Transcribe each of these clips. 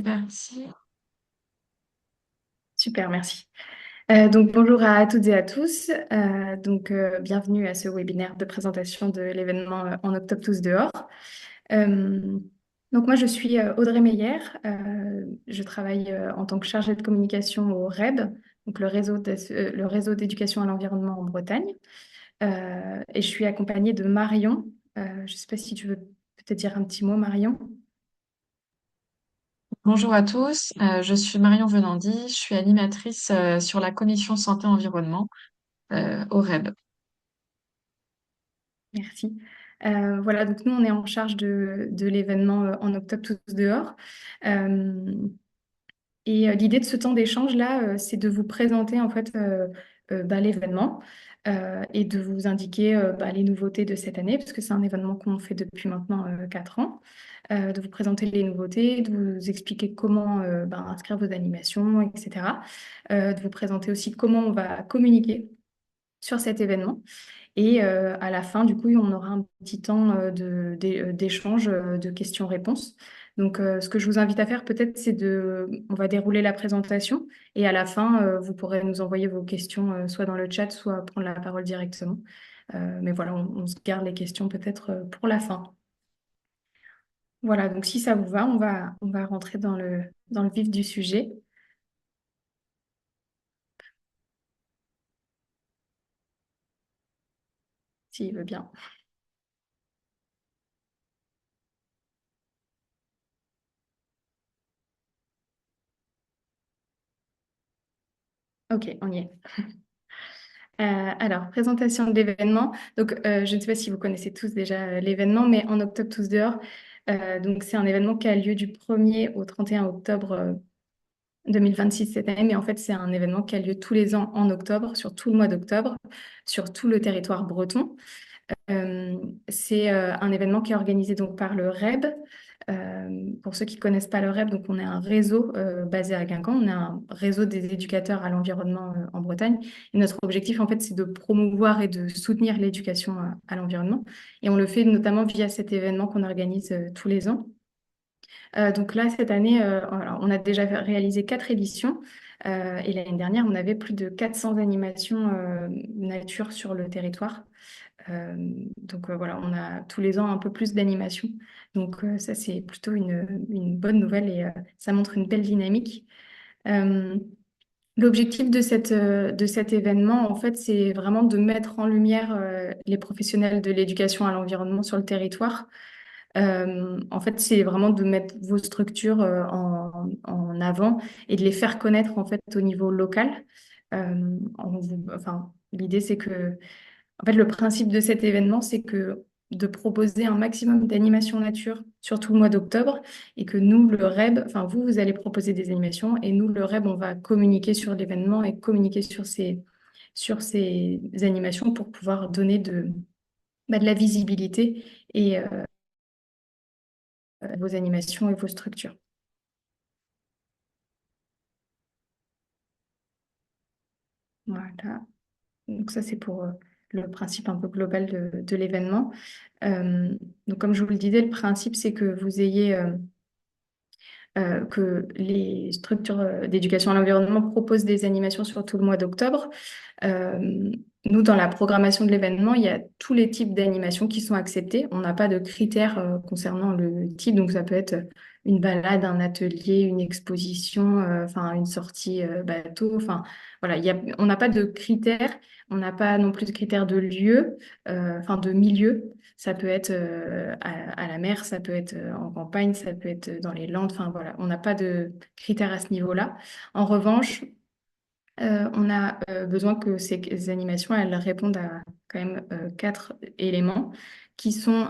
Merci. Super, merci. Donc bonjour à toutes et à tous. Bienvenue à ce webinaire de présentation de l'événement En octobre tous dehors. Euh, donc moi je suis Audrey Meyer. Je travaille en tant que chargée de communication au REB, donc le réseau d'éducation à l'environnement en Bretagne. Et je suis accompagnée de Marion. Je ne sais pas si tu veux peut-être dire un petit mot, Marion. Bonjour à tous, je suis Marion Venandi, je suis animatrice sur la commission santé-environnement au REB. Merci. Voilà, donc nous, on est en charge de l'événement En octobre tous dehors. Euh, L'idée de ce temps d'échange là, c'est de vous présenter en fait l'événement et de vous indiquer les nouveautés de cette année, parce que c'est un événement qu'on fait depuis maintenant 4 ans. De vous présenter les nouveautés, de vous expliquer comment inscrire vos animations, etc. De vous présenter aussi comment on va communiquer sur cet événement. Et à la fin, du coup, on aura un petit temps d'échange, de questions-réponses. Donc, ce que je vous invite à faire, peut-être, on va dérouler la présentation et à la fin, vous pourrez nous envoyer vos questions, soit dans le chat, soit prendre la parole directement. Mais voilà, on se garde les questions peut-être pour la fin. Voilà, donc si ça vous va, on va rentrer dans le vif du sujet, s'il veut bien. Ok, on y est. Alors, présentation de l'événement. Donc, je ne sais pas si vous connaissez tous déjà l'événement, mais En octobre tous dehors. Donc, c'est un événement qui a lieu du 1er au 31 octobre 2026 cette année, mais en fait, c'est un événement qui a lieu tous les ans en octobre, sur tout le mois d'octobre, sur tout le territoire breton. C'est un événement qui est organisé donc par le REB. Pour ceux qui ne connaissent pas le REB, donc on est un réseau basé à Guingamp, on est un réseau des éducateurs à l'environnement en Bretagne. Et notre objectif, en fait, c'est de promouvoir et de soutenir l'éducation à l'environnement. Et on le fait notamment via cet événement qu'on organise tous les ans. Donc là, cette année, alors, on a déjà réalisé 4 éditions. Et l'année dernière, on avait plus de 400 animations nature sur le territoire. Euh, voilà, on a tous les ans un peu plus d'animation. Donc ça, c'est plutôt une bonne nouvelle et ça montre une belle dynamique. Euh, L'objectif de cet événement, en fait, c'est vraiment de mettre en lumière les professionnels de l'éducation à l'environnement sur le territoire. En fait, c'est vraiment de mettre vos structures en avant et de les faire connaître en fait au niveau local. Enfin, l'idée, c'est que en fait, le principe de cet événement, c'est que de proposer un maximum d'animations nature sur tout le mois d'octobre et que nous, le REB, enfin vous, vous allez proposer des animations et nous, le REB, on va communiquer sur l'événement et communiquer sur ces animations pour pouvoir donner de la visibilité et vos animations et vos structures. Voilà. Donc ça, c'est pour le principe un peu global de l'événement. Euh, donc comme je vous le disais, le principe, c'est que vous ayez que les structures d'éducation à l'environnement proposent des animations sur tout le mois d'octobre. Euh, Nous, dans la programmation de l'événement, il y a tous les types d'animations qui sont acceptés. On n'a pas de critères concernant le type, donc ça peut être une balade, un atelier, une exposition, enfin une sortie bateau. Enfin voilà, on n'a pas de critères. On n'a pas non plus de critères de lieu, enfin de milieu. Ça peut être à la mer, ça peut être en campagne, ça peut être dans les Landes. Enfin voilà, on n'a pas de critères à ce niveau-là. En revanche, on a besoin que ces animations, elles répondent à quand même 4 éléments qui sont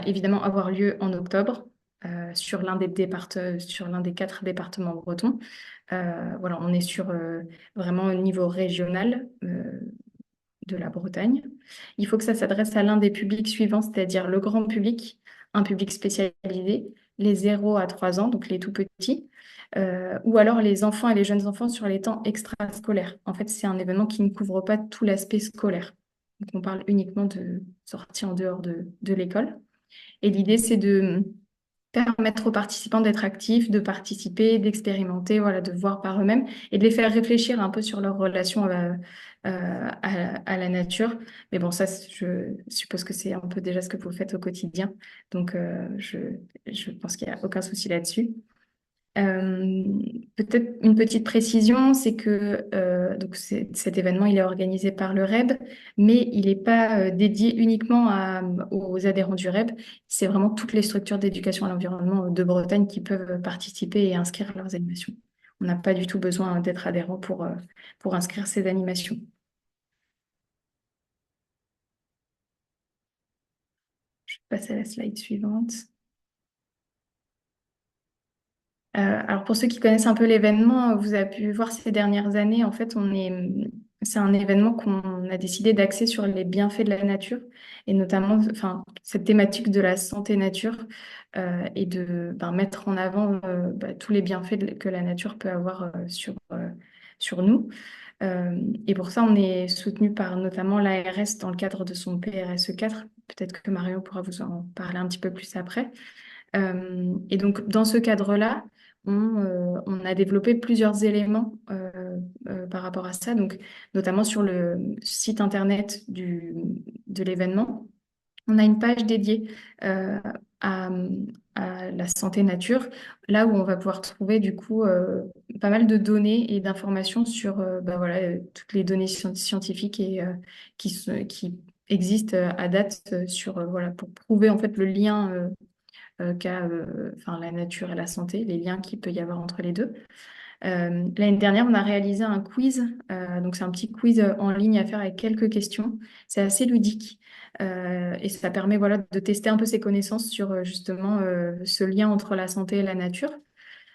évidemment avoir lieu en octobre sur l'un des 4 départements bretons. Voilà, on est sur vraiment au niveau régional de la Bretagne. Il faut que ça s'adresse à l'un des publics suivants, c'est-à-dire le grand public, un public spécialisé, les 0 à 3 ans, donc les tout petits, ou alors les enfants et les jeunes enfants sur les temps extrascolaires. En fait, c'est un événement qui ne couvre pas tout l'aspect scolaire. Donc, on parle uniquement de sortie en dehors de l'école. Et l'idée, c'est permettre aux participants d'être actifs, de participer, d'expérimenter, voilà, de voir par eux-mêmes et de les faire réfléchir un peu sur leur relation à la nature. Mais bon, ça, je suppose que c'est un peu déjà ce que vous faites au quotidien. Donc, je pense qu'il n'y a aucun souci là-dessus. Euh, Peut-être une petite précision, c'est que donc cet événement, il est organisé par le REB, mais il n'est pas dédié uniquement aux adhérents du REB. C'est vraiment toutes les structures d'éducation à l'environnement de Bretagne qui peuvent participer et inscrire leurs animations. On n'a pas du tout besoin d'être adhérent pour inscrire ces animations. Je passe à la slide suivante. Alors pour ceux qui connaissent un peu l'événement, vous avez pu voir ces dernières années, en fait, c'est un événement qu'on a décidé d'axer sur les bienfaits de la nature et notamment, enfin, cette thématique de la santé nature et de mettre en avant tous les bienfaits que la nature peut avoir sur nous. Et pour ça, on est soutenu par notamment l'ARS dans le cadre de son PRSE 4. Peut-être que Mario pourra vous en parler un petit peu plus après. Et donc, dans ce cadre-là, on a développé plusieurs éléments par rapport à ça, donc notamment sur le site internet de l'événement. On a une page dédiée à, à la santé nature, là où on va pouvoir trouver du coup pas mal de données et d'informations sur voilà, toutes les données scientifiques et qui existent à date sur voilà, pour prouver en fait le lien qu'a enfin, la nature et la santé, les liens qu'il peut y avoir entre les deux. L'année dernière, on a réalisé un quiz. Donc, c'est un petit quiz en ligne à faire avec quelques questions. C'est assez ludique et ça permet voilà, de tester un peu ses connaissances sur justement ce lien entre la santé et la nature.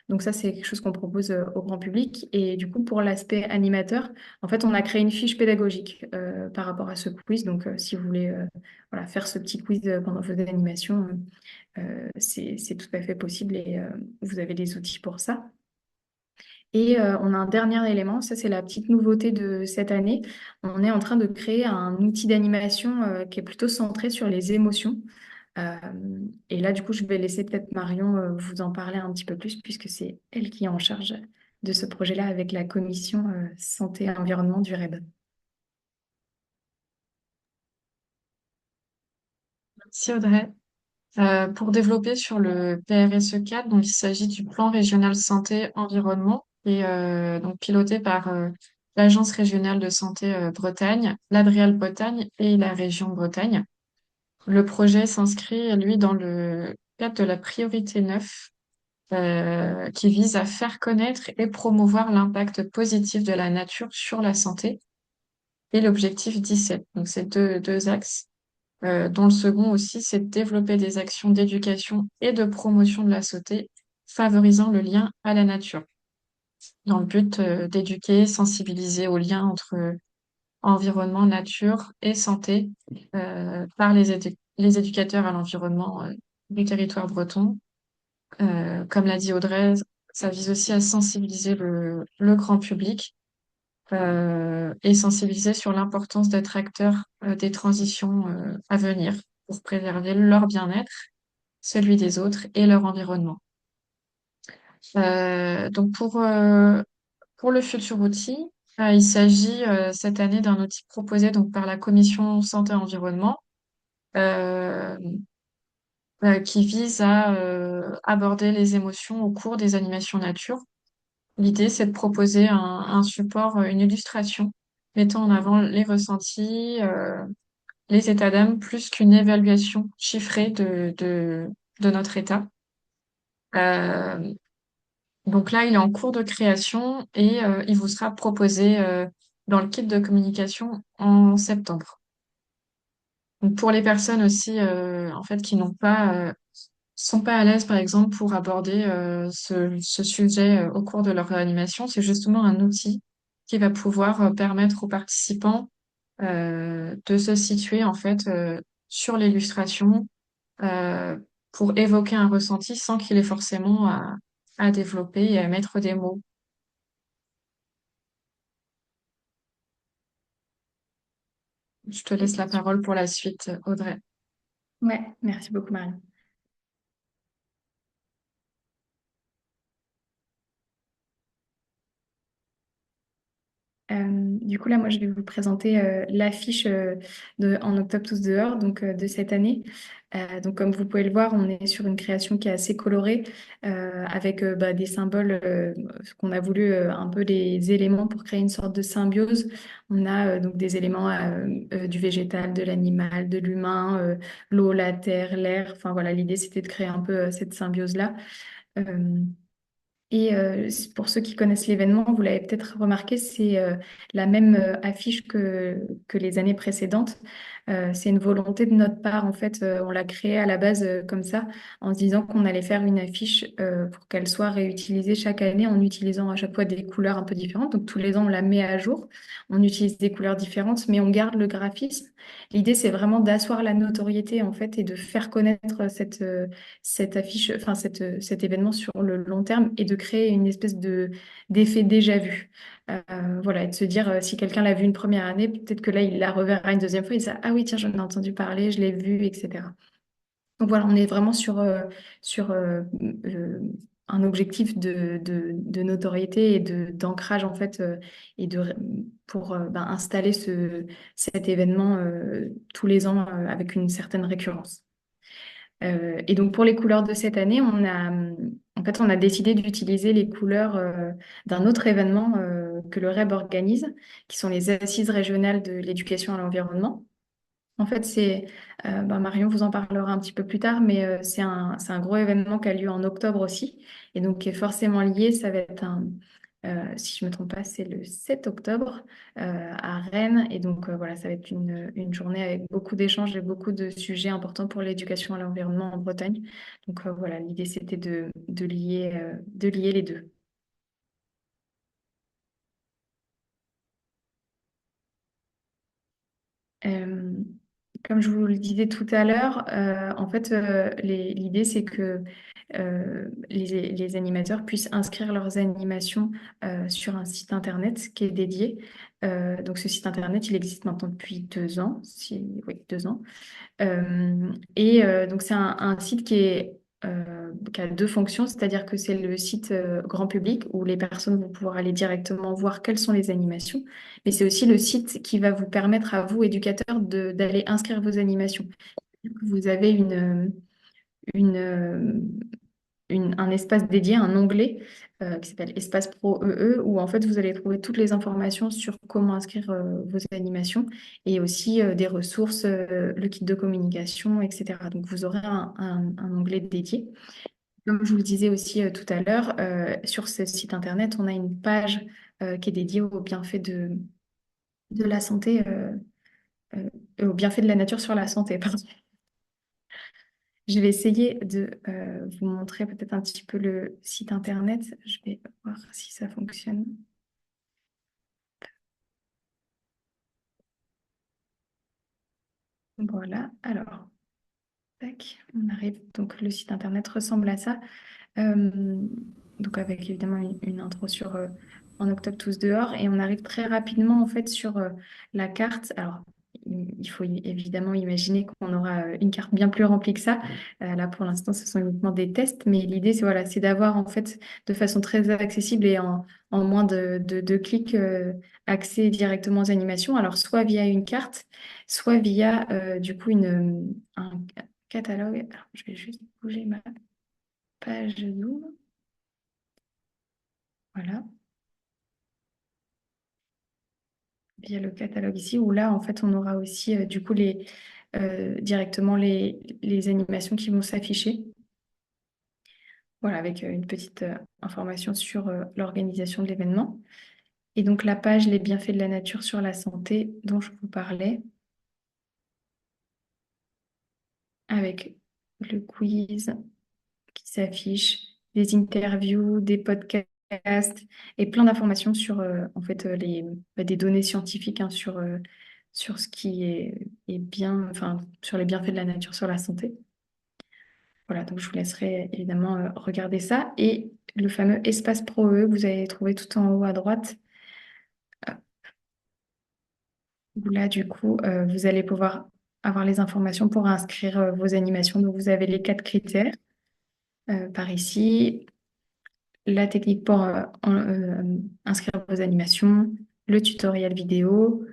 Donc ça, c'est quelque chose qu'on propose au grand public. Et du coup, pour l'aspect animateur, en fait, on a créé une fiche pédagogique par rapport à ce quiz. Donc, si vous voulez voilà, faire ce petit quiz pendant vos animations, c'est tout à fait possible et vous avez des outils pour ça. Et on a un dernier élément, ça c'est la petite nouveauté de cette année. On est en train de créer un outil d'animation qui est plutôt centré sur les émotions. Euh, et là, du coup, je vais laisser peut-être Marion vous en parler un petit peu plus, puisque c'est elle qui est en charge de ce projet-là avec la commission santé et environnement du REB. Merci Audrey. Pour développer sur le PRSE 4, donc il s'agit du plan régional santé environnement et donc piloté par l'Agence régionale de santé Bretagne, l'Adréal Bretagne et la région Bretagne. Le projet s'inscrit, lui, dans le cadre de la priorité 9 qui vise à faire connaître et promouvoir l'impact positif de la nature sur la santé et l'objectif 17. Donc, c'est deux axes, dont le second aussi, c'est de développer des actions d'éducation et de promotion de la santé, favorisant le lien à la nature, dans le but d'éduquer, sensibiliser au lien entre environnement, nature et santé par les éducateurs à l'environnement du territoire breton. Comme l'a dit Audrey, ça vise aussi à sensibiliser le grand public et sensibiliser sur l'importance d'être acteur des transitions à venir pour préserver leur bien-être, celui des autres et leur environnement. Donc pour le futur outil, il s'agit cette année d'un outil proposé donc par la Commission Santé Environnement euh, qui vise à aborder les émotions au cours des animations nature. L'idée, c'est de proposer un support, une illustration mettant en avant les ressentis, les états d'âme, plus qu'une évaluation chiffrée de notre état. Euh, donc là, il est en cours de création et il vous sera proposé dans le kit de communication en septembre. Donc pour les personnes aussi, en fait, qui n'ont pas, sont pas à l'aise, par exemple, pour aborder ce sujet au cours de leur réanimation, c'est justement un outil qui va pouvoir permettre aux participants de se situer en fait sur l'illustration euh, pour évoquer un ressenti sans qu'il ait forcément à développer et à mettre des mots. Je te laisse la parole pour la suite, Audrey. Ouais, merci beaucoup, Marion. Du coup, là, moi, je vais vous présenter l'affiche en Octobre tous dehors, donc de cette année. Donc, comme vous pouvez le voir, on est sur une création qui est assez colorée, avec bah, des symboles qu'on a voulu un peu des éléments pour créer une sorte de symbiose. On a donc des éléments du végétal, de l'animal, de l'humain, l'eau, la terre, l'air. Enfin voilà, l'idée c'était de créer un peu cette symbiose-là. Euh, pour ceux qui connaissent l'événement, vous l'avez peut-être remarqué, c'est la même affiche que les années précédentes. C'est une volonté de notre part, en fait, on l'a créée à la base comme ça, en se disant qu'on allait faire une affiche pour qu'elle soit réutilisée chaque année en utilisant à chaque fois des couleurs un peu différentes. Donc tous les ans, on la met à jour, on utilise des couleurs différentes, mais on garde le graphisme. L'idée, c'est vraiment d'asseoir la notoriété, en fait, et de faire connaître cette affiche, enfin cet événement sur le long terme et de créer une espèce d'effet déjà vu. Voilà, et de se dire, si quelqu'un l'a vu une première année, peut-être que là, il la reverra une deuxième fois, il dira, ah oui, tiens, j'en ai entendu parler, je l'ai vu, etc. Donc voilà, on est vraiment sur un objectif de notoriété et d'ancrage, en fait, et pour ben, installer cet événement tous les ans avec une certaine récurrence. Et donc pour les couleurs de cette année, en fait, on a décidé d'utiliser les couleurs d'un autre événement que le REB organise, qui sont les Assises régionales de l'éducation à l'environnement. En fait, ben Marion vous en parlera un petit peu plus tard, mais c'est un gros événement qui a lieu en octobre aussi, et donc qui est forcément lié. Ça va être si je ne me trompe pas, c'est le 7 octobre à Rennes, et donc voilà, ça va être une journée avec beaucoup d'échanges et beaucoup de sujets importants pour l'éducation à l'environnement en Bretagne. Donc voilà, l'idée c'était de lier les deux. Euh, Comme je vous le disais tout à l'heure, en fait, l'idée, c'est que les animateurs puissent inscrire leurs animations sur un site internet qui est dédié. Donc, ce site internet, il existe maintenant depuis 2 ans, oui, 2 ans. Donc, c'est un site qui a deux fonctions, c'est-à-dire que c'est le site grand public où les personnes vont pouvoir aller directement voir quelles sont les animations, mais c'est aussi le site qui va vous permettre à vous, éducateurs, d'aller inscrire vos animations. Vous avez une, euh, un espace dédié, un onglet qui s'appelle Espace Pro EE, où en fait vous allez trouver toutes les informations sur comment inscrire vos animations et aussi des ressources, le kit de communication, etc. Donc vous aurez un onglet dédié. Comme je vous le disais aussi tout à l'heure, sur ce site internet, on a une page qui est dédiée aux bienfaits de la santé, aux bienfaits de la nature sur la santé, pardon. Je vais essayer de vous montrer peut-être un petit peu le site internet. Je vais voir si ça fonctionne. Voilà, alors, tac, on arrive. Donc, le site internet ressemble à ça. Euh, donc, avec évidemment une intro sur En octobre tous dehors. Et on arrive très rapidement, en fait, sur la carte. Alors, il faut évidemment imaginer qu'on aura une carte bien plus remplie que ça. Là, pour l'instant, ce sont uniquement des tests. Mais l'idée, c'est voilà, c'est d'avoir, en fait, de façon très accessible et en moins de deux clics, accès directement aux animations. Alors, soit via une carte, soit via, du coup, un catalogue. Alors, je vais juste bouger ma page Zoom. Voilà, via le catalogue ici, où là, en fait, on aura aussi du coup directement les animations qui vont s'afficher. Voilà, avec une petite information sur l'organisation de l'événement. Et donc la page Les bienfaits de la nature sur la santé dont je vous parlais, avec le quiz qui s'affiche, des interviews, des podcasts et plein d'informations sur en fait des données scientifiques hein, sur ce qui est bien, enfin sur les bienfaits de la nature sur la santé. Voilà, donc je vous laisserai évidemment regarder ça. Et le fameux espace Pro E, vous allez trouver tout en haut à droite, où là du coup vous allez pouvoir avoir les informations pour inscrire vos animations. Donc vous avez les 4 critères par ici. La technique pour inscrire vos animations, le tutoriel vidéo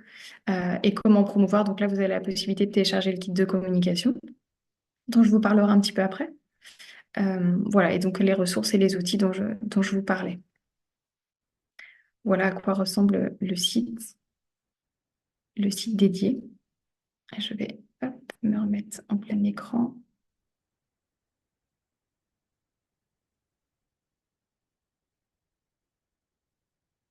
et comment promouvoir. Donc là, vous avez la possibilité de télécharger le kit de communication, dont je vous parlerai un petit peu après. Voilà, et donc les ressources et les outils dont je vous parlais. Voilà à quoi ressemble le site dédié. Je vais hop, me remettre en plein écran.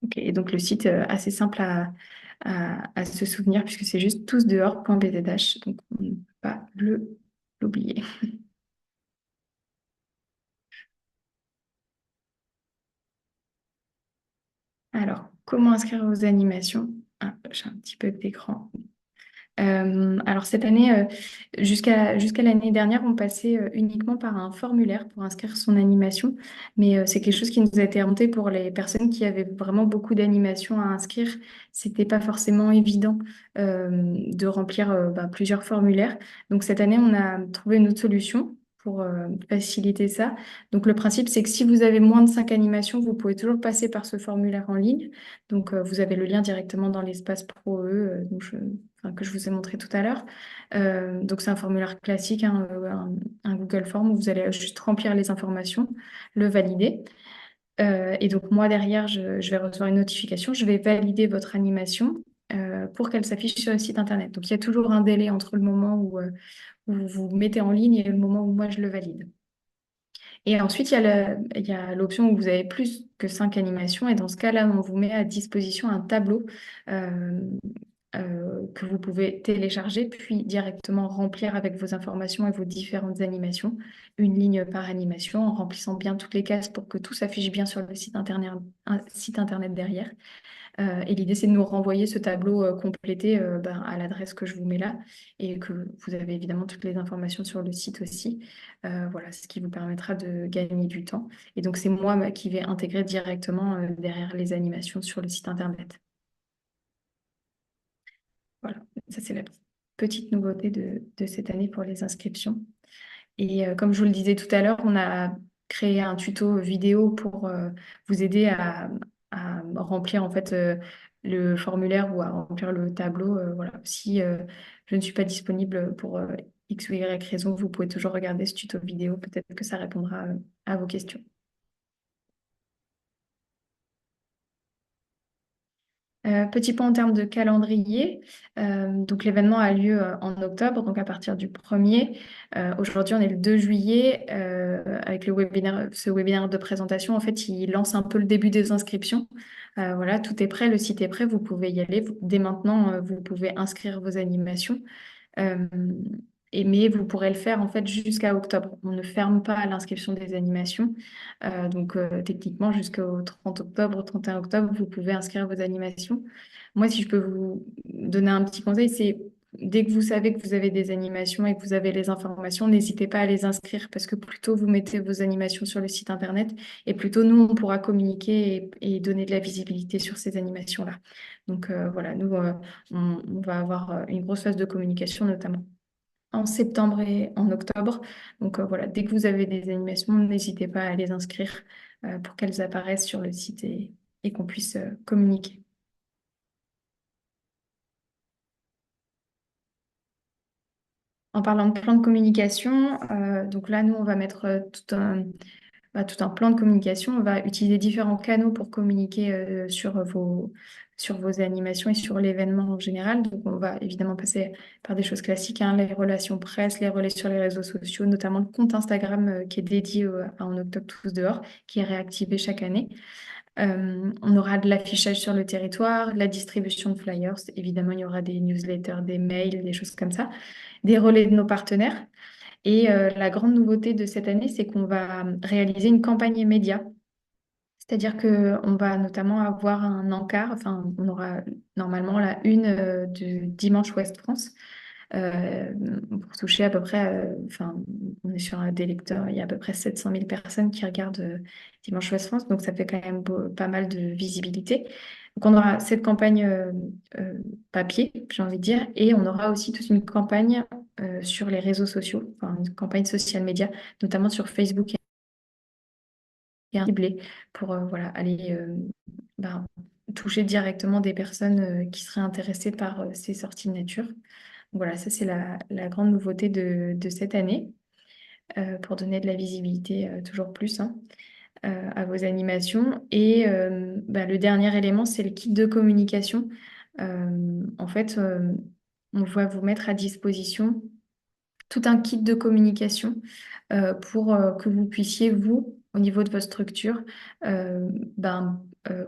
Ok, et donc le site assez simple à se souvenir puisque c'est juste tousdehors.bzh, donc on ne peut pas l'oublier. Alors, comment inscrire vos animations? Ah, j'ai un petit peu d'écran. Alors cette année, jusqu'à l'année dernière, on passait uniquement par un formulaire pour inscrire son animation, mais c'est quelque chose qui nous a été remonté pour les personnes qui avaient vraiment beaucoup d'animations à inscrire. C'était pas forcément évident de remplir plusieurs formulaires. Donc cette année, on a trouvé une autre solution pour faciliter ça. Donc le principe, c'est que si vous avez moins de 5 animations, vous pouvez toujours passer par ce formulaire en ligne. Donc vous avez le lien directement dans l'espace Pro E, que je vous ai montré tout à l'heure. Donc c'est un formulaire classique, hein, un Google Form où vous allez juste remplir les informations, le valider. Et donc moi derrière, je vais recevoir une notification, je vais valider votre animation pour qu'elle s'affiche sur le site internet. Donc il y a toujours un délai entre le moment où vous vous mettez en ligne et le moment où moi je le valide. Et ensuite, il y a l'option où vous avez plus que 5 animations. Et dans ce cas-là, on vous met à disposition un tableau euh, que vous pouvez télécharger, puis directement remplir avec vos informations et vos différentes animations, une ligne par animation, en remplissant bien toutes les cases pour que tout s'affiche bien sur le site internet, un site internet derrière. Et l'idée, c'est de nous renvoyer ce tableau complété à l'adresse que je vous mets là et que vous avez évidemment toutes les informations sur le site aussi. Voilà, c'est ce qui vous permettra de gagner du temps. Et donc, c'est moi qui vais intégrer directement derrière les animations sur le site internet. Voilà, ça c'est la petite nouveauté de cette année pour les inscriptions. Et comme je vous le disais tout à l'heure, on a créé un tuto vidéo pour vous aider à remplir en fait le formulaire ou à remplir le tableau. Voilà. Si je ne suis pas disponible pour X ou Y raison, vous pouvez toujours regarder ce tuto vidéo. Peut-être que ça répondra à vos questions. Petit point en termes de calendrier. Donc l'événement a lieu en octobre, donc à partir du 1er. Aujourd'hui, on est le 2 juillet avec ce webinaire de présentation. En fait, il lance un peu le début des inscriptions. Voilà, tout est prêt, le site est prêt, vous pouvez y aller. Dès maintenant, vous pouvez inscrire vos animations. Euh, mais vous pourrez le faire en fait jusqu'à octobre. On ne ferme pas l'inscription des animations. Donc techniquement, jusqu'au 30 octobre, 31 octobre, vous pouvez inscrire vos animations. Moi, si je peux vous donner un petit conseil, c'est dès que vous savez que vous avez des animations et que vous avez les informations, n'hésitez pas à les inscrire parce que plus tôt vous mettez vos animations sur le site internet et plus tôt nous, on pourra communiquer et donner de la visibilité sur ces animations-là. Donc voilà, nous, on va avoir une grosse phase de communication, notamment en septembre et en octobre. Donc voilà, dès que vous avez des animations, n'hésitez pas à les inscrire pour qu'elles apparaissent sur le site et qu'on puisse communiquer. En parlant de plan de communication, donc là, nous, on va mettre tout un plan de communication. On va utiliser différents canaux pour communiquer sur vos animations et sur l'événement en général. Donc, on va évidemment passer par des choses classiques, hein, les relations presse, les relais sur les réseaux sociaux, notamment le compte Instagram qui est dédié à En Octobre Tous Dehors, qui est réactivé chaque année. On aura de l'affichage sur le territoire, la distribution de flyers. Évidemment, il y aura des newsletters, des mails, des choses comme ça, des relais de nos partenaires. Et la grande nouveauté de cette année, c'est qu'on va réaliser une campagne média. C'est-à-dire qu'on va notamment avoir un encart, enfin, on aura normalement la une du Dimanche Ouest France euh, pour toucher à peu près, enfin, on est sur des lecteurs, il y a à peu près 700 000 personnes qui regardent Dimanche Ouest France, donc ça fait quand même pas mal de visibilité. Donc on aura cette campagne euh, papier, j'ai envie de dire, et on aura aussi toute une campagne sur les réseaux sociaux, enfin une campagne social média, notamment sur Facebook et un ciblé pour voilà, aller ben, toucher directement des personnes qui seraient intéressées par ces sorties de nature. Voilà, ça c'est la grande nouveauté de cette année, pour donner de la visibilité toujours plus, hein, à vos animations. Et bah, le dernier élément, c'est le kit de communication. En fait, on va vous mettre à disposition tout un kit de communication pour que vous puissiez, vous, au niveau de votre structure, euh, ben, euh,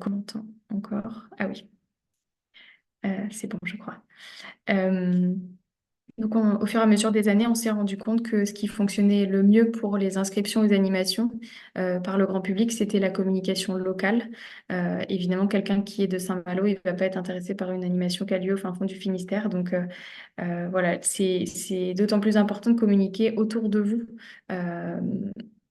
comment encore? Ah oui, c'est bon, je crois. Euh, Donc, au fur et à mesure des années, on s'est rendu compte que ce qui fonctionnait le mieux pour les inscriptions aux animations par le grand public, c'était la communication locale. Évidemment, quelqu'un qui est de Saint-Malo, il ne va pas être intéressé par une animation qui a lieu au fin fond du Finistère. Donc, voilà, c'est d'autant plus important de communiquer autour de vous, euh,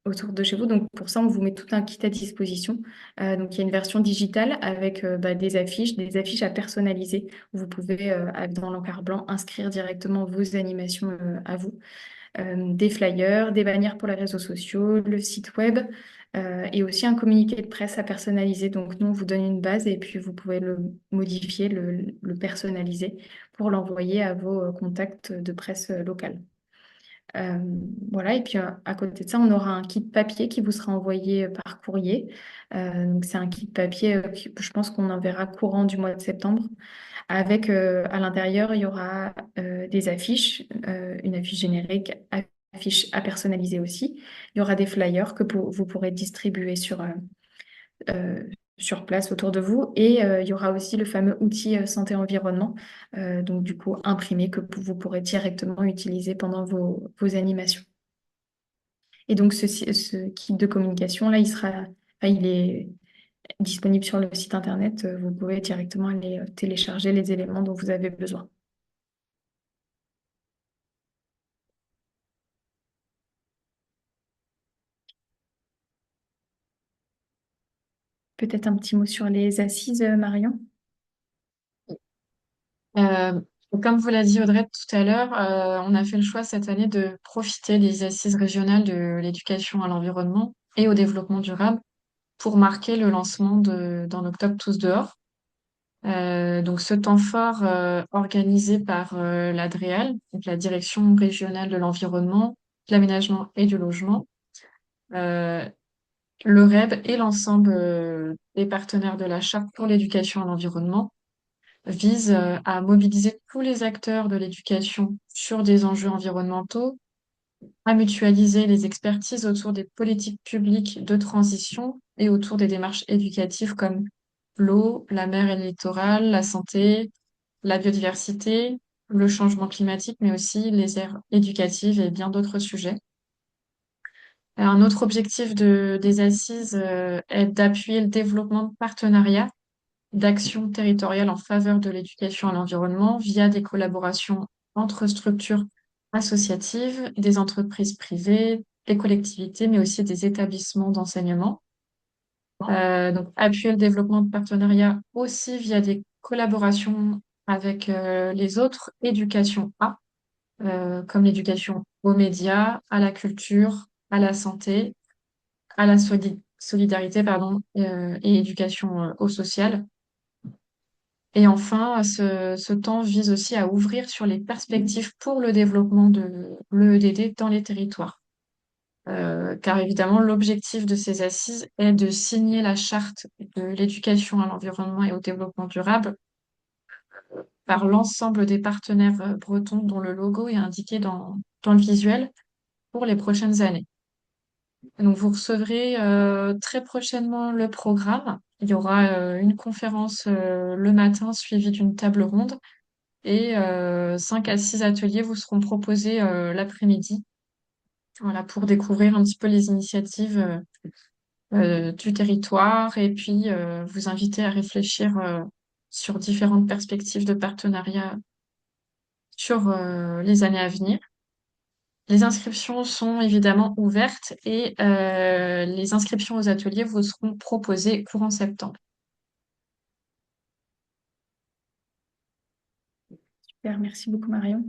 autour de chez vous. Donc, pour ça, on vous met tout un kit à disposition. Donc, il y a une version digitale avec bah, des affiches à personnaliser. Vous pouvez, dans l'encart blanc, inscrire directement vos animations à vous. Des flyers, des bannières pour les réseaux sociaux, le site web et aussi un communiqué de presse à personnaliser. Donc, nous, on vous donne une base et puis vous pouvez le modifier, le personnaliser pour l'envoyer à vos contacts de presse locale. Euh, voilà, et puis à côté de ça, on aura un kit papier qui vous sera envoyé par courrier. Donc, c'est un kit papier je pense qu'on enverra courant du mois de septembre. Avec à l'intérieur, il y aura des affiches, une affiche générique, affiche à personnaliser aussi. Il y aura des flyers que vous pourrez distribuer euh, sur place autour de vous. Et il y aura aussi le fameux outil santé-environnement, donc du coup imprimé que vous pourrez directement utiliser pendant vos animations. Et donc ce kit de communication, là, il est disponible sur le site internet. Vous pouvez directement aller télécharger les éléments dont vous avez besoin. Peut-être un petit mot sur les assises, Marion? Euh, Comme vous l'a dit Audrey tout à l'heure, on a fait le choix cette année de profiter des assises régionales de l'éducation à l'environnement et au développement durable pour marquer le lancement d'En octobre tous dehors. Donc ce temps fort organisé par l'ADREAL, donc la Direction régionale de l'environnement, de l'aménagement et du logement, euh, le REB et l'ensemble des partenaires de la Charte pour l'éducation à l'environnement vise à mobiliser tous les acteurs de l'éducation sur des enjeux environnementaux, à mutualiser les expertises autour des politiques publiques de transition et autour des démarches éducatives comme l'eau, la mer et le littoral, la santé, la biodiversité, le changement climatique, mais aussi les aires éducatives et bien d'autres sujets. Un autre objectif des assises est d'appuyer le développement de partenariats d'actions territoriales en faveur de l'éducation à l'environnement via des collaborations entre structures associatives, des entreprises privées, des collectivités, mais aussi des établissements d'enseignement. Donc, appuyer le développement de partenariats aussi via des collaborations avec les autres éducations A, comme l'éducation aux médias, à la culture, à la santé, à la solidarité, pardon, et éducation au social. Et enfin, ce temps vise aussi à ouvrir sur les perspectives pour le développement de l'EEDD dans les territoires. Car évidemment, l'objectif de ces assises est de signer la charte de l'éducation à l'environnement et au développement durable par l'ensemble des partenaires bretons dont le logo est indiqué dans le visuel pour les prochaines années. Donc, vous recevrez très prochainement le programme. Il y aura une conférence le matin suivie d'une table ronde et 5 à 6 ateliers vous seront proposés l'après-midi, voilà, pour découvrir un petit peu les initiatives du territoire et puis vous inviter à réfléchir sur différentes perspectives de partenariat sur les années à venir. Les inscriptions sont évidemment ouvertes et les inscriptions aux ateliers vous seront proposées courant septembre. Super, merci beaucoup, Marion.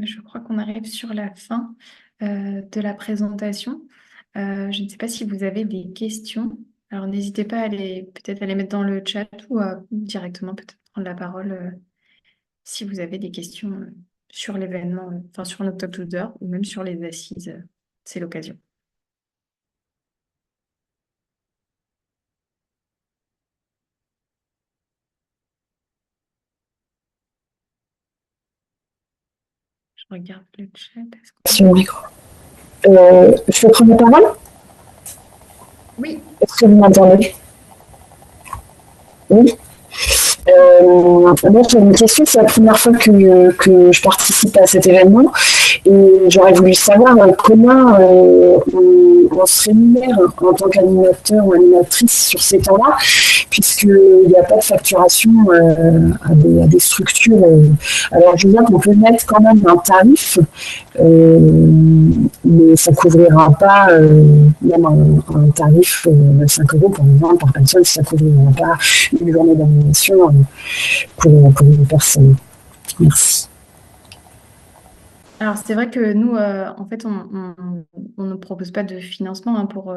Je crois qu'on arrive sur la fin de la présentation. Je ne sais pas si vous avez des questions. Alors n'hésitez pas à les peut-être à les mettre dans le chat ou à directement peut-être prendre la parole si vous avez des questions sur l'événement, enfin sur l'Octobre Tudor ou même sur les assises. C'est l'occasion. Je regarde le chat. Sur le micro. Je peux prendre la parole? Oui. Est-ce que vous m'entendez? Oui. Moi, j'ai une question. C'est la première fois que je participe à cet événement et j'aurais voulu savoir comment on se rémunère en tant qu'animateur ou animatrice sur ces temps-là, puisqu'il n'y a pas de facturation à des structures. Alors, je vois qu'on peut mettre quand même un tarif, mais ça ne couvrira pas même un tarif de 5 euros par exemple par personne, ça ne couvrira pas une journée d'animation pour une personne. Merci. Alors c'est vrai que nous, en fait, on ne propose pas de financement hein, pour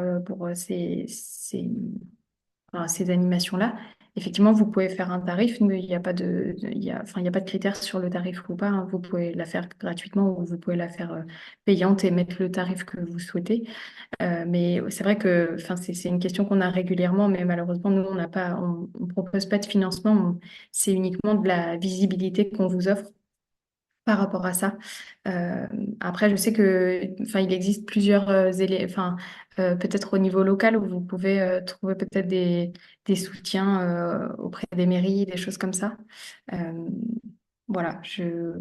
enfin, ces animations-là. Effectivement, vous pouvez faire un tarif, mais il n'y a pas enfin, il y a pas de critères sur le tarif ou pas, hein. Vous pouvez la faire gratuitement ou vous pouvez la faire payante et mettre le tarif que vous souhaitez. Mais c'est vrai que, enfin, c'est une question qu'on a régulièrement, mais malheureusement, nous, on propose pas de financement. C'est uniquement de la visibilité qu'on vous offre par rapport à ça. Euh, Après, je sais que, enfin, il existe plusieurs enfin, peut-être au niveau local où vous pouvez trouver peut-être des soutiens auprès des mairies, des choses comme ça. Euh, voilà,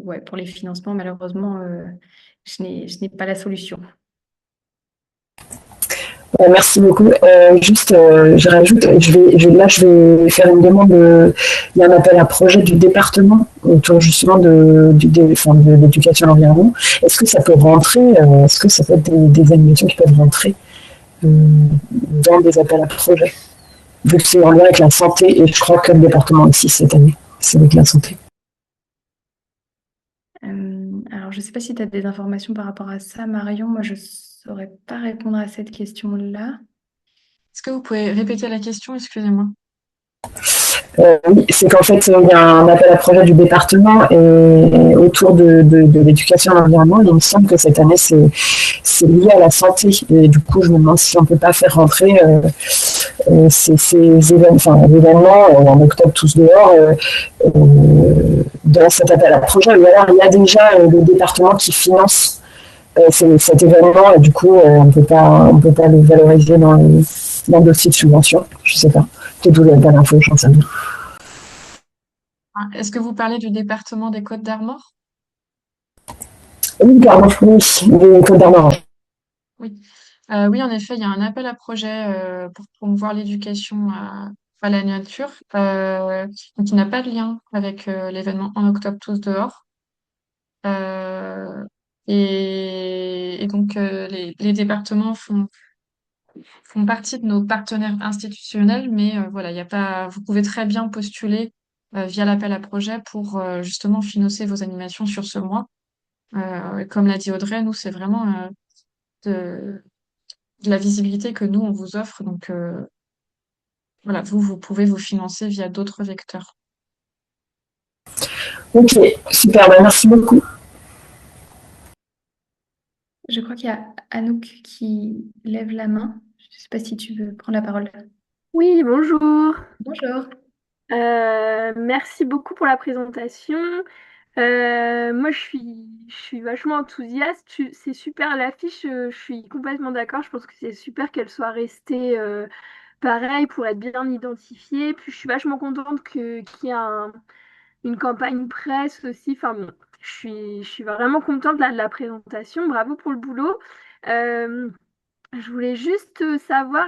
ouais, pour les financements, malheureusement, je n'ai pas la solution. Merci beaucoup. Juste, je rajoute, là, je vais faire une demande. Il y a un appel à projet du département autour justement enfin, de l'éducation à l'environnement. Est-ce que ça peut rentrer, est-ce que ça peut être des animations qui peuvent rentrer dans des appels à projet, vu que c'est en lien avec la santé, et je crois que le département aussi cette année, c'est avec la santé. Alors, je ne sais pas si tu as des informations par rapport à ça, Marion. Moi, je ne saurais pas répondre à cette question-là. Est-ce que vous pouvez répéter la question? Excusez-moi. Oui, c'est qu'en fait, il y a un appel à projet du département et autour de l'éducation à l'environnement. Il me semble que cette année, c'est lié à la santé. Et du coup, je me demande si on ne peut pas faire rentrer ces événements, enfin, l'événement en octobre tous dehors dans cet appel à projet. Ou alors, il y a déjà le département qui finance cet événement et du coup, on peut pas le valoriser dans le dossier de subvention. Je ne sais pas. Peut-être que vous n'avez pas l'info, j'en sais rien. Ah, est-ce que vous parlez du département des Côtes d'Armor? Oui, pardon, oui, des Côtes d'Armor. Oui. Oui, en effet, il y a un appel à projet pour promouvoir l'éducation à la nature, donc il n'a pas de lien avec l'événement En octobre tous dehors. Euh, et donc, les départements font partie de nos partenaires institutionnels, mais voilà, il y a pas, vous pouvez très bien postuler via l'appel à projet pour justement financer vos animations sur ce mois. Comme l'a dit Audrey, nous, c'est vraiment de, de la visibilité que nous, on vous offre. Donc, voilà, vous pouvez vous financer via d'autres vecteurs. Ok, super, bah merci beaucoup. Je crois qu'il y a Anouk qui lève la main. Je ne sais pas si tu veux prendre la parole. Oui, bonjour. Bonjour. Merci beaucoup pour la présentation. Moi, je suis vachement enthousiaste. C'est super l'affiche. Je suis complètement d'accord. Je pense que c'est super qu'elle soit restée pareille pour être bien identifiée. Puis, je suis vachement contente qu'il y ait une campagne presse aussi. Enfin, bon, je suis vraiment contente là, de la présentation. Bravo pour le boulot. Euh, je voulais juste savoir,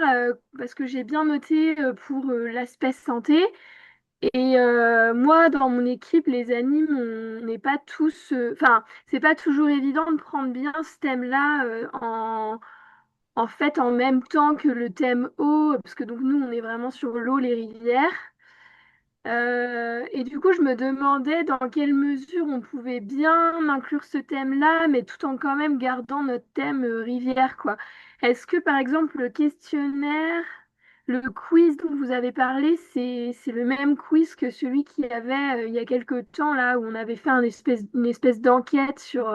parce que j'ai bien noté pour l'aspect santé, et moi, dans mon équipe, les animes, on n'est pas tous, enfin, c'est pas toujours évident de prendre bien ce thème-là en fait en même temps que le thème eau, parce que donc nous, on est vraiment sur l'eau, les rivières. Et du coup, je me demandais dans quelle mesure on pouvait bien inclure ce thème-là, mais tout en quand même gardant notre thème rivière, quoi. Est-ce que, par exemple, le questionnaire, le quiz dont vous avez parlé, c'est le même quiz que celui qu'il y avait il y a quelque temps, là, où on avait fait une espèce d'enquête sur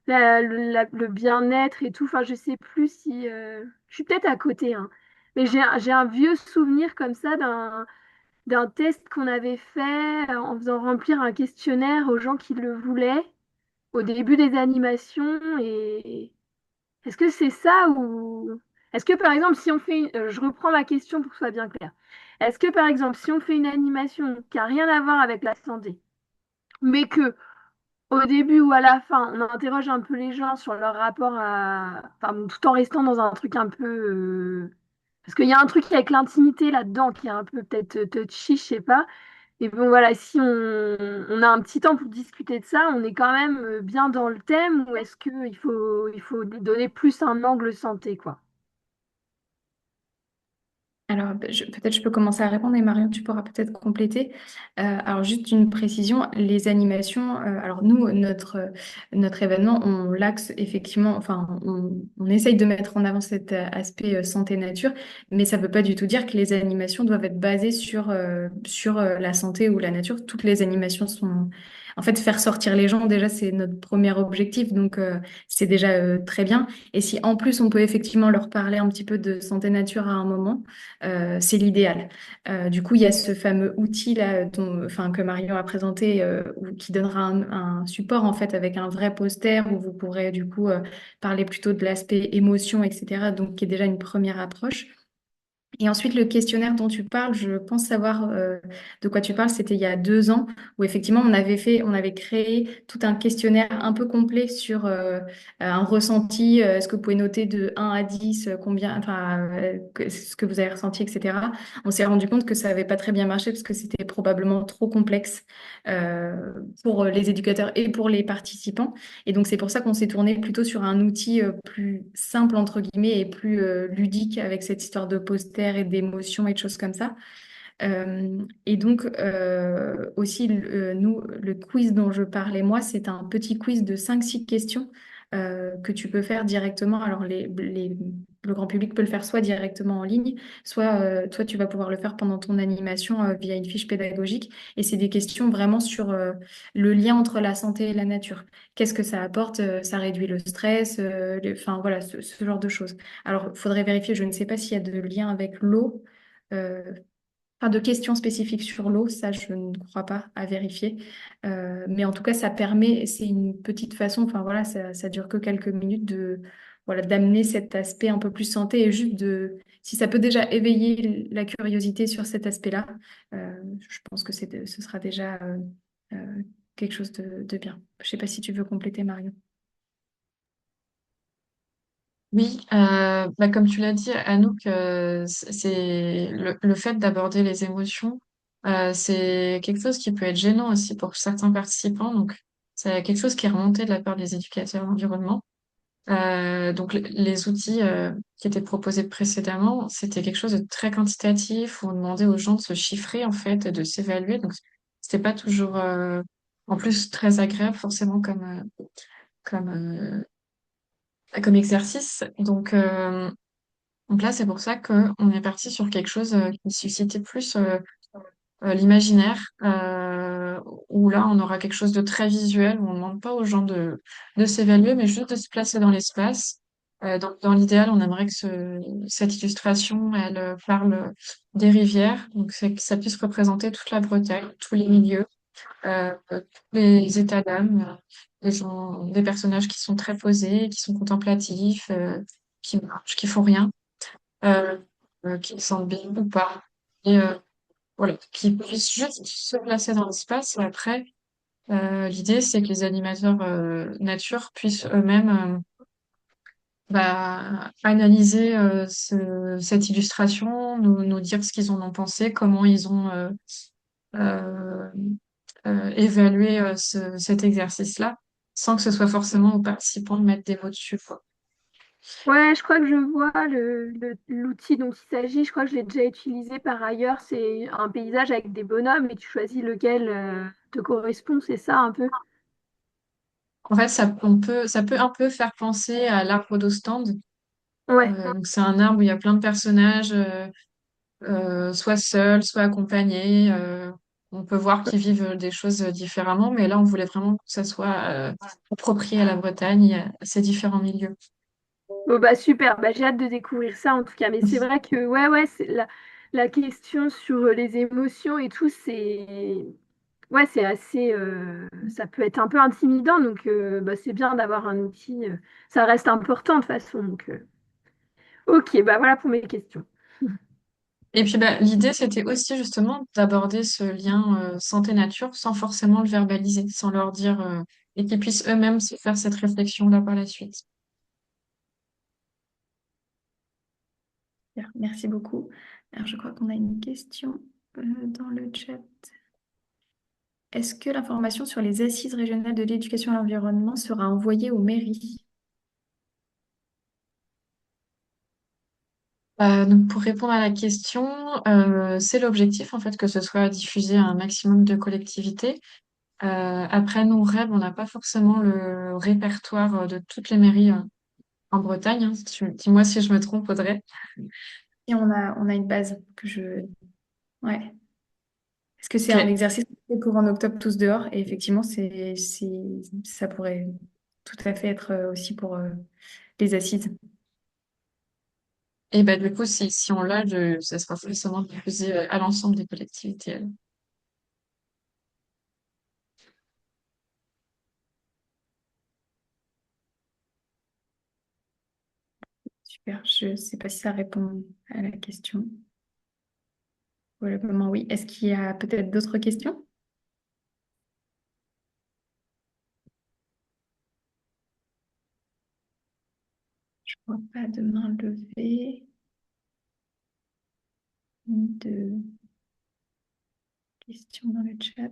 le bien-être et tout. Enfin, je sais plus si... je suis peut-être à côté, hein. Mais j'ai un vieux souvenir comme ça d'un test qu'on avait fait en faisant remplir un questionnaire aux gens qui le voulaient au début des animations. Et est-ce que c'est ça ou est-ce que par exemple si on fait je reprends ma question pour que ce soit bien clair. Est-ce que par exemple si on fait une animation qui a rien à voir avec la santé, mais que au début ou à la fin on interroge un peu les gens sur leur rapport à, enfin, tout en restant dans un truc un peu parce qu'il y a un truc avec l'intimité là-dedans qui est un peu peut-être touchy, je sais pas. Et bon, voilà, si on a un petit temps pour discuter de ça, on est quand même bien dans le thème ou est-ce qu'il faut lui donner plus un angle santé, quoi? Alors, peut-être je peux commencer à répondre et Marion, tu pourras peut-être compléter. Alors, juste une précision, les animations, alors nous, notre événement, on l'axe effectivement, enfin, on essaye de mettre en avant cet aspect santé-nature, mais ça ne veut pas du tout dire que les animations doivent être basées sur la santé ou la nature. Toutes les animations sont... En fait, faire sortir les gens, déjà, c'est notre premier objectif, donc c'est déjà très bien. Et si en plus, on peut effectivement leur parler un petit peu de santé-nature à un moment, c'est l'idéal. Du coup, il y a ce fameux outil là, enfin, que Marion a présenté, qui donnera un support en fait avec un vrai poster où vous pourrez du coup parler plutôt de l'aspect émotion, etc. Donc, qui est déjà une première approche. Et ensuite, le questionnaire dont tu parles, je pense savoir de quoi tu parles. C'était il y a 2 ans où effectivement on avait créé tout un questionnaire un peu complet sur un ressenti. Est-ce que vous pouvez noter de 1 à 10 combien, enfin, ce que vous avez ressenti, etc. On s'est rendu compte que ça n'avait pas très bien marché parce que c'était probablement trop complexe pour les éducateurs et pour les participants. Et donc, c'est pour ça qu'on s'est tourné plutôt sur un outil plus simple, entre guillemets, et plus ludique avec cette histoire de poster et d'émotions et de choses comme ça. Et donc, aussi, nous, le quiz dont je parlais, moi, c'est un petit quiz de 5 6 questions que tu peux faire directement. Alors, le grand public peut le faire soit directement en ligne, soit toi, tu vas pouvoir le faire pendant ton animation via une fiche pédagogique. Et c'est des questions vraiment sur le lien entre la santé et la nature. Qu'est-ce que ça apporte? Ça réduit le stress, enfin, voilà, ce genre de choses. Alors, il faudrait vérifier, je ne sais pas s'il y a de lien avec l'eau. Euh, Pas de questions spécifiques sur l'eau, ça je ne crois pas à vérifier. Mais en tout cas, ça permet, c'est une petite façon, enfin voilà, ça dure que quelques minutes de, voilà, d'amener cet aspect un peu plus santé et juste de, si ça peut déjà éveiller la curiosité sur cet aspect-là, je pense que ce sera déjà euh, quelque chose de bien. Je sais pas si tu veux compléter, Marion. Oui, bah, comme tu l'as dit, Anouk, c'est le fait d'aborder les émotions, c'est quelque chose qui peut être gênant aussi pour certains participants. Donc, c'est quelque chose qui est remonté de la part des éducateurs environnement. Donc, les outils qui étaient proposés précédemment, c'était quelque chose de très quantitatif où on demandait aux gens de se chiffrer en fait, de s'évaluer. Donc, c'était pas toujours, en plus, très agréable forcément comme, comme exercice. Donc là, c'est pour ça qu'on est parti sur quelque chose qui suscitait plus l'imaginaire, où là, on aura quelque chose de très visuel, où on ne demande pas aux gens de s'évaluer, mais juste de se placer dans l'espace. Donc, dans l'idéal, on aimerait que cette illustration, elle parle des rivières, donc c'est que ça puisse représenter toute la Bretagne, tous les milieux, tous les états d'âme, des gens, des personnages qui sont très posés, qui sont contemplatifs, qui marchent, qui font rien, euh, qui se sentent bien ou pas. Et voilà, qui puissent juste se placer dans l'espace. Et après, l'idée, c'est que les animateurs nature puissent eux-mêmes analyser cette illustration, nous dire ce qu'ils en ont pensé, comment ils ont euh, évalué cet exercice-là, sans que ce soit forcément aux participants de mettre des mots dessus, quoi. Ouais, je crois que je vois l'outil dont il s'agit. Je crois que je l'ai déjà utilisé par ailleurs. C'est un paysage avec des bonhommes et tu choisis lequel te correspond. C'est ça un peu. En fait, ça peut un peu faire penser à l'arbre d'Ostende. Ouais. Donc c'est un arbre où il y a plein de personnages, soit seuls, soit accompagnés. On peut voir qu'ils vivent des choses différemment, mais là, on voulait vraiment que ça soit approprié à la Bretagne et à ces différents milieux. Bon, bah super. Bah, j'ai hâte de découvrir ça en tout cas. Mais c'est vrai que ouais, c'est la question sur les émotions et tout, c'est assez. Ça peut être un peu intimidant. Donc bah, c'est bien d'avoir un outil. Ça reste important de toute façon. Donc ok, bah voilà pour mes questions. Et puis bah, l'idée, c'était aussi justement d'aborder ce lien santé-nature sans forcément le verbaliser, sans leur dire, et qu'ils puissent eux-mêmes se faire cette réflexion-là par la suite. Super, merci beaucoup. Alors, je crois qu'on a une question dans le chat. Est-ce que l'information sur les assises régionales de l'éducation à l'environnement sera envoyée aux mairies? Donc pour répondre à la question, c'est l'objectif en fait que ce soit diffusé à un maximum de collectivités. Après, nous, REB, on n'a pas forcément le répertoire de toutes les mairies en Bretagne, hein. Dis-moi si je me trompe, Audrey. Et on a une base que je... Ouais. Est-ce que c'est un Ok. exercice qu'on fait pour en octobre tous dehors? Et effectivement, ça pourrait tout à fait être aussi pour les assises. Et ben du coup, si on l'a, ça sera forcément diffusé à l'ensemble des collectivités. Super. Je ne sais pas si ça répond à la question. Probablement oui. Est-ce qu'il y a peut-être d'autres questions? Je ne vois pas de main levée ni de questions dans le chat.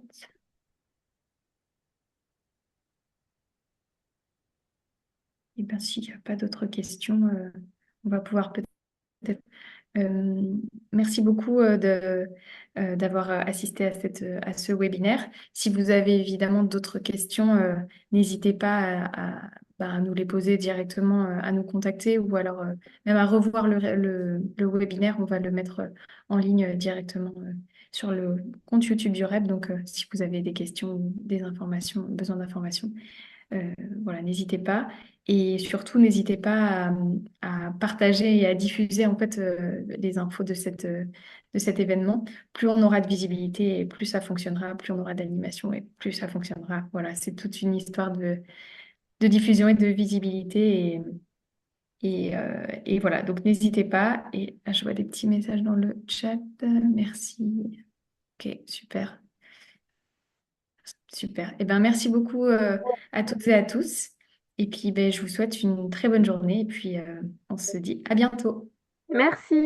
Et bien, s'il n'y a pas d'autres questions, on va pouvoir peut-être. Euh, Merci beaucoup d'avoir assisté à ce webinaire. Si vous avez évidemment d'autres questions, n'hésitez pas à nous les poser directement, à nous contacter ou alors même à revoir le webinaire. On va le mettre en ligne directement sur le compte YouTube du REP. Donc, si vous avez des questions ou des informations, besoin d'informations, euh, voilà, n'hésitez pas. Et surtout, n'hésitez pas à partager et à diffuser en fait les infos de cet événement. Plus on aura de visibilité et plus ça fonctionnera, plus on aura d'animation et plus ça fonctionnera. Voilà, c'est toute une histoire de diffusion et de visibilité. Et voilà, donc n'hésitez pas. Et là, je vois des petits messages dans le chat. Merci. Ok, super. Super. Eh ben, merci beaucoup à toutes et à tous. Et puis, ben, je vous souhaite une très bonne journée. Et puis, on se dit à bientôt. Merci.